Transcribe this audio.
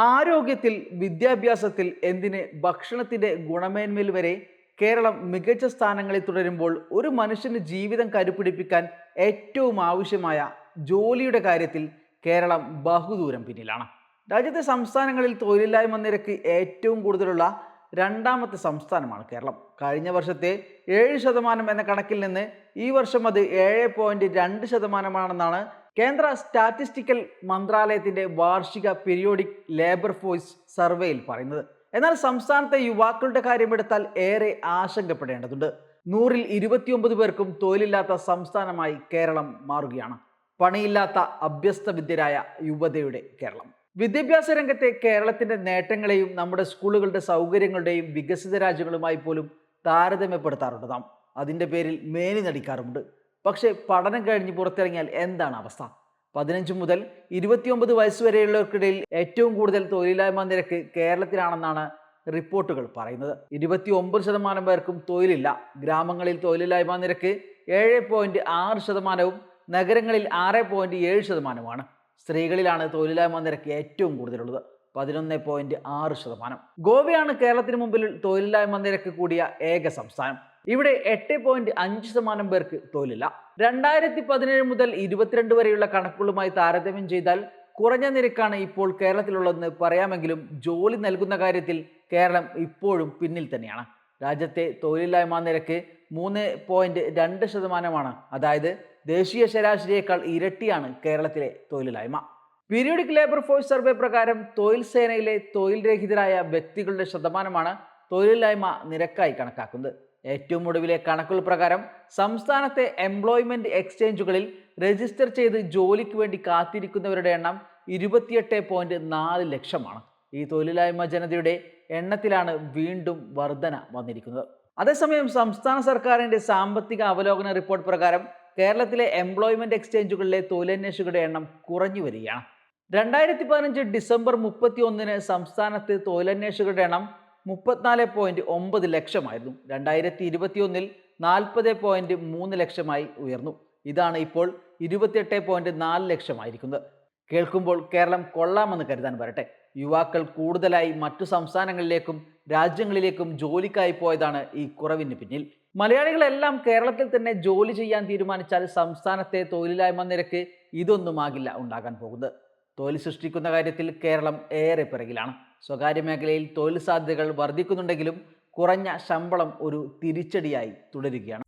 ആരോഗ്യത്തിൽ, വിദ്യാഭ്യാസത്തിൽ എന്തിന് ഭക്ഷണത്തിന്റെ ഗുണമേന്മയിൽ വരെ കേരളം മികച്ച സ്ഥാനങ്ങളിൽ തുടരുമ്പോൾ ഒരു മനുഷ്യന് ജീവിതം കരുപിടിപ്പിക്കാൻ ഏറ്റവും ആവശ്യമായ ജോലിയുടെ കാര്യത്തിൽ കേരളം ബഹുദൂരം പിന്നിലാണ്. രാജ്യത്തെ സംസ്ഥാനങ്ങളിൽ തൊഴിലില്ലായ്മ നിരക്ക് ഏറ്റവും കൂടുതലുള്ള രണ്ടാമത്തെ സംസ്ഥാനമാണ് കേരളം. കഴിഞ്ഞ വർഷത്തെ 7% എന്ന കണക്കിൽ നിന്ന് ഈ വർഷം അത് 7.2%മാണെന്നാണ് കേന്ദ്ര സ്റ്റാറ്റിസ്റ്റിക്കൽ മന്ത്രാലയത്തിന്റെ വാർഷിക പീരിയോഡിക് ലേബർ ഫോഴ്സ് സർവേയിൽ പറയുന്നത്. എന്നാൽ സംസ്ഥാനത്തെ യുവാക്കളുടെ കാര്യമെടുത്താൽ ഏറെ ആശങ്കപ്പെടേണ്ടതുണ്ട്. 100-ൽ 29 പേർക്കും തൊഴിലില്ലാത്ത സംസ്ഥാനമായി കേരളം മാറുകയാണ്. പണിയില്ലാത്ത അഭ്യസ്ത വിദ്യരായ യുവതയുടെ കേരളം. വിദ്യാഭ്യാസ രംഗത്തെ കേരളത്തിന്റെ നേട്ടങ്ങളെയും നമ്മുടെ സ്കൂളുകളുടെ സൗകര്യങ്ങളുടെയും വികസിത രാജ്യങ്ങളുമായി പോലും താരതമ്യപ്പെടുത്താറുണ്ട് നാം. അതിന്റെ പേരിൽ മേനി നടിക്കാറുമുണ്ട്. പക്ഷേ പഠനം കഴിഞ്ഞ് പുറത്തിറങ്ങിയാൽ എന്താണ് അവസ്ഥ? 15 മുതൽ 29 വയസ്സ് വരെയുള്ളവർക്കിടയിൽ ഏറ്റവും കൂടുതൽ തൊഴിലില്ലായ്മ നിരക്ക് കേരളത്തിലാണെന്നാണ് റിപ്പോർട്ടുകൾ പറയുന്നത്. 29% പേർക്കും തൊഴിലില്ല. ഗ്രാമങ്ങളിൽ തൊഴിലില്ലായ്മ നിരക്ക് 7.6%, നഗരങ്ങളിൽ 6.7%. സ്ത്രീകളിലാണ് തൊഴിലില്ലായ്മ നിരക്ക് ഏറ്റവും കൂടുതലുള്ളത്, 11.6%. ഗോവയാണ് കേരളത്തിന് മുമ്പിൽ തൊഴിലില്ലായ്മ നിരക്ക് കൂടിയ ഏക സംസ്ഥാനം. ഇവിടെ 8.5% പേർക്ക് തൊഴിലില്ല. 2017 മുതൽ 22 വരെയുള്ള കണക്കുകളുമായി താരതമ്യം ചെയ്താൽ കുറഞ്ഞ നിരക്കാണ് ഇപ്പോൾ കേരളത്തിലുള്ളതെന്ന് പറയാമെങ്കിലും ജോലി നൽകുന്ന കാര്യത്തിൽ കേരളം ഇപ്പോഴും പിന്നിൽ തന്നെയാണ്. രാജ്യത്തെ തൊഴിലില്ലായ്മ നിരക്ക് 3.2%. അതായത് ദേശീയ ശരാശരിയേക്കാൾ ഇരട്ടിയാണ് കേരളത്തിലെ തൊഴിലില്ലായ്മ. പീരിയോഡിക് ലേബർ ഫോഴ്സ് സർവേ പ്രകാരം തൊഴിൽ സേനയിലെ തൊഴിൽ രഹിതരായ വ്യക്തികളുടെ ശതമാനമാണ് തൊഴിലില്ലായ്മ നിരക്കായി കണക്കാക്കുന്നത്. ഏറ്റവും ഒടുവിലെ കണക്കുകൾ പ്രകാരം സംസ്ഥാനത്തെ എംപ്ലോയ്മെന്റ് എക്സ്ചേഞ്ചുകളിൽ രജിസ്റ്റർ ചെയ്ത് ജോലിക്ക് വേണ്ടി കാത്തിരിക്കുന്നവരുടെ എണ്ണം 28.4 ലക്ഷമാണ്. ഈ തൊഴിലില്ലായ്മ ജനതയുടെ എണ്ണത്തിലാണ് വീണ്ടും വർധന വന്നിരിക്കുന്നത്. അതേസമയം സംസ്ഥാന സർക്കാരിന്റെ സാമ്പത്തിക അവലോകന റിപ്പോർട്ട് പ്രകാരം കേരളത്തിലെ എംപ്ലോയ്മെന്റ് എക്സ്ചേഞ്ചുകളിലെ തൊഴിലന്വേഷകരുടെ എണ്ണം കുറഞ്ഞു വരികയാണ്. 2015 ഡിസംബർ 31-ന് സംസ്ഥാനത്ത് തൊഴിലന്വേഷകരുടെ എണ്ണം 34.9 ലക്ഷമായിരുന്നു. 2021-ൽ 40.3 ലക്ഷമായി ഉയർന്നു. ഇതാണ് ഇപ്പോൾ 28.4 ലക്ഷമായിരിക്കുന്നത്. കേൾക്കുമ്പോൾ കേരളം കൊള്ളാമെന്ന് കരുതാൻ വരട്ടെ. യുവാക്കൾ കൂടുതലായി മറ്റു സംസ്ഥാനങ്ങളിലേക്കും രാജ്യങ്ങളിലേക്കും ജോലിക്കായി പോയതാണ് ഈ കുറവിന് പിന്നിൽ. മലയാളികളെല്ലാം കേരളത്തിൽ തന്നെ ജോലി ചെയ്യാൻ തീരുമാനിച്ചാൽ സംസ്ഥാനത്തെ തൊഴിലില്ലായ്മ നിരക്ക് ഇതൊന്നുമാകില്ല ഉണ്ടാകാൻ പോകുന്നത്. തൊഴിൽ സൃഷ്ടിക്കുന്ന കാര്യത്തിൽ കേരളം ഏറെ പിറകിലാണ്. സ്വകാര്യ മേഖലയിൽ തൊഴിൽ സാധ്യതകൾ വർദ്ധിക്കുന്നുണ്ടെങ്കിലും കുറഞ്ഞ ശമ്പളം ഒരു തിരിച്ചടിയായി തുടരുകയാണ്.